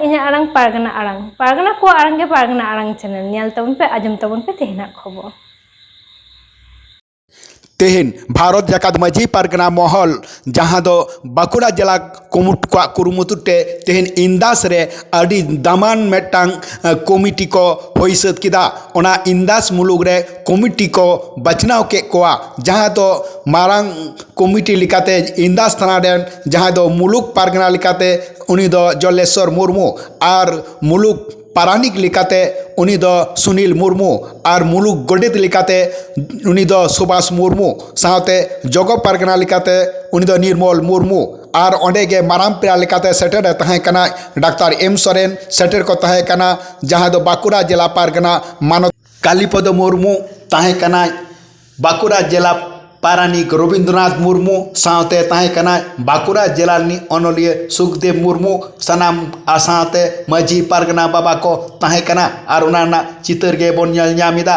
ᱤᱧᱟᱹᱜ ᱟᱲᱟᱝ ᱯᱟᱨᱜᱟᱱᱟ ᱠᱚ ᱟᱲᱟᱝ ᱜᱮ ᱯᱟᱨᱜᱟᱱᱟ ᱟᱲᱟᱝ ᱪᱮᱱᱮᱞ ᱧᱮᱞ ᱛᱟᱵᱚᱱ ᱯᱮ ᱟᱸᱡᱚᱢ ᱛᱟᱵᱚᱱ ᱯᱮ ᱛᱮᱦᱮᱧᱟᱜ ᱠᱷᱚᱵᱚᱨ। तेहन भारत जाकात माझी पारगना महल जहाँ दो बाकुड़ा जिला कुमुट को कुरुमुतुटे तेहन इंदास रे अड़ी दामान मेटांग कमिटी को होई सत किदा ओना इंदास मुलुग रे कमिटी को बचनाव के कोआ जहाँ दो मारांग कमिटी लिकाते इंदास थाना डेन जहाँ दो मुलुग पारगना लिकाते उनी दो जलेश्वर मुर्मू और मुलुग पारानिक लिकाते उनी दो सुनील मुर्मू और मुलुग गोडेत लिकाते उनी दो सुभाष मुर्मू साथे जगो पारगना लिकाते उनी दो निर्मल मुर्मू और ओंडे गे माराम पेरा लिकाते सेटर तहे कना डाक्टर एम सोरेन सेटर को तहे कना जहाँ दो बाकुड़ा जिला पारगना मानो कालीपद मुर्मू तहे कना बाकुड़ा जिला पारानिक रविंद्रनाथ मुर्मू साथे तहे कना बाकुड़ा जिला अनलिय सुखदेव मुर्मू सनाम आसाते माझी पारगना बाबा को तहे कना और उना चितर गे बोन नेल ᱧᱟᱢᱤदा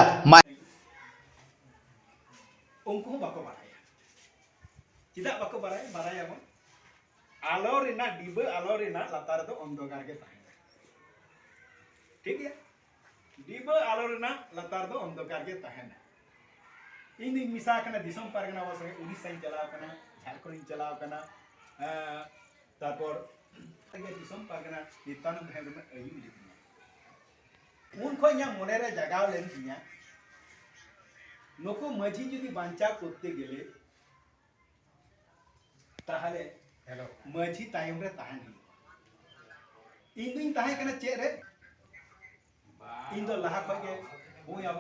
उनको बाको बाराया चिदा बाको बाराया बन आलो रेना डिबे आलो रेना लातार दो अंधकार के ताहेना ठीक है डिबे आलो रेना लातार दो अंधकार के ताहेना इन मिसा कना दिसम पारगना बस उड़ीसा चलाव कना झारखंड चलाव कना तारपर तगे दिसम पारगना नितान भेड़ में अयु लिखना उन को nya मोनेरे जगाव लेन दिया नुको माझी जुदी बांचा करते गेले ताहले हेलो माझी तायम रे ताहन इन दिन ताहे कना चे रे इन दो लहा खगे हुई अब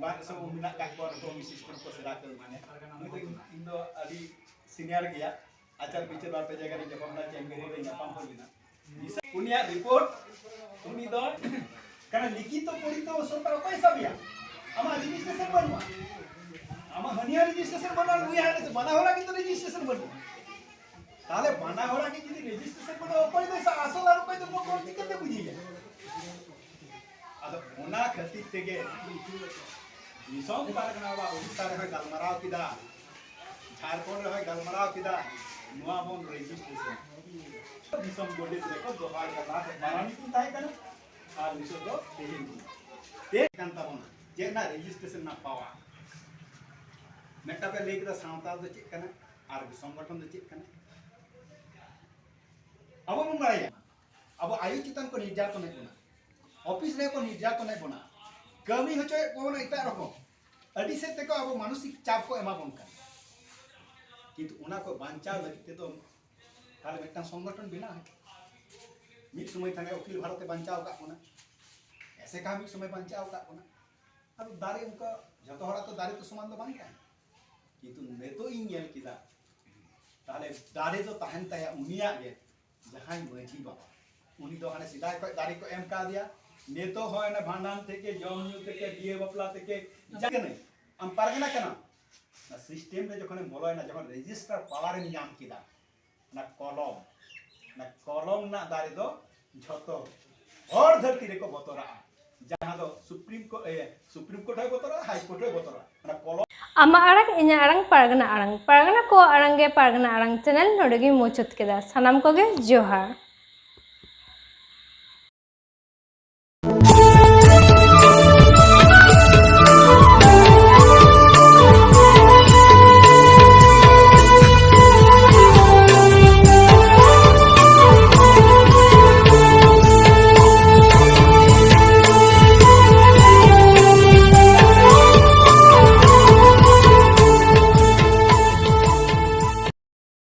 बात सब मिना का को सिस्टम को सेरा कर माने इन दो अभी सीनियर गया आचार पिक्चर बात जगह रे जब हमला चेंबेरे रे नापाम हो बिना उनिया रिपोर्ट उनी दो कना लिखित तो पड़ी तो सरकार पैसा बिया आमा रजिस्ट्रेशन बनवा आमा हनिया रजिस्ट्रेशन बना लुया है से बना होला कि तो रजिस्ट्रेशन बनवा ताले बना होला कि यदि रजिस्ट्रेशन बना ओपय तो असल और ओपय तो को टिकट बुझी जाए अद ओना खती तेगे निसम पारगना बा उड़ीसा रे गलमराव किदा झारखंड रे गलमराव किदा नुआ बन रजिस्ट्रेशन निसम गोडे देखो दोहार का बात मारानी की ताई कना और निसो दो तेहिन ते कांता बना जे ना रजिस्ट्रेशन ना पावा मेटा पे लेके दा सावताल दो चेक कना और संगठन दो चेक कना अब हम माराया अब आयु चितन को निर्यातन है कोना ऑफिस रे को निर्यातन है कोना कमी होचे कोना इता रको अडी से ते को अब मानसिक चाप को एमा बन का किंतु उना को बांचा लगते तो ताले मेटा संगठन बिना है मिट समय थाने अखिल भारत बांचाव का कोना ऐसे का मिट समय बांचाव का कोना अब दारे उनका जतो हरा तो दारे तो समान तो बांका किंतु ने तो इन नेल किदा ताले दारे तो तहन तया उनिया गे जहां माझी बाबा उनी तो हाने सीधा को दारे को एम का दिया ने तो होय ना भांडान থেকে জম নিউ থেকে বিয়ে বপলা থেকে জাগে নাই আম পারগনা কেন না সিস্টেম রে যখন বলয় না যখন রেজিস্টার পাওয়ার নিয়ম কিদা না কলম না দারে দো ঝত और धरती रे को बतरा जहां दो सुप्रीम कोर्ट है बतरा हाई कोर्ट है बतरा ना कलम आमा आड़ांग इña आड़ांग पारगना को आड़ांग गे पारगना आड़ांग चैनल नोडे गे मुचाद केदा सानाम को गे जोहार।